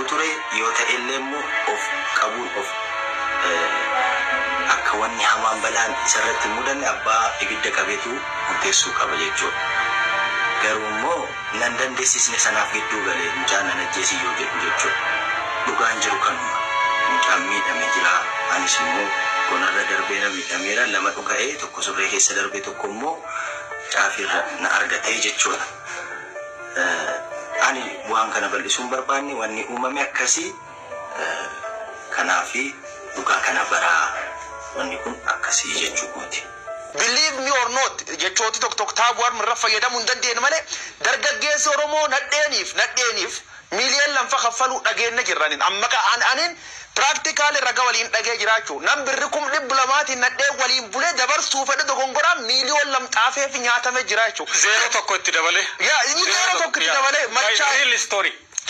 qabu ture yoo ta'e illee immoo of qabuun of akka wanni hamaan balaan isarratti mudanne abbaa ibidda qabeetu murteessuu qaba jechuudha. Garuu immoo nan dandeessisne sanaaf gidduu galee mucaan nan ajjeesii yoo jedhu jechuudha. Dhugaan jiru kanuma. Mucaan miidhamee jira. Anis immoo konarra darbee na miidhameera lama dhuga'ee tokko surree keessa darbee tokko immoo caafirra na argatee jechuudha. Ani waan kana bal'isuun barbaanne wanni uumame akkasii kanaafi dhugaa kana baraa wanni kun akkasii jechuudha. Believe me or not, jechooti tok taabuwar mirra fayyadamu hin dandeenye malee dargaggeessi Oromoo nadheeniif miiliyoon lamfa kaffalu dhageenya jirranin amma anin practical raga waliin dhagee jiraachuu nam birri kum dhibbu lamaatiin nadhee waliin bulee dabarsuu fedhe dogongora miiliyoon lam xaafee fi nyaatame jiraachuu. Zero tokko itti dabale. Yaa inni zero tokko itti dabale machaa. Real story.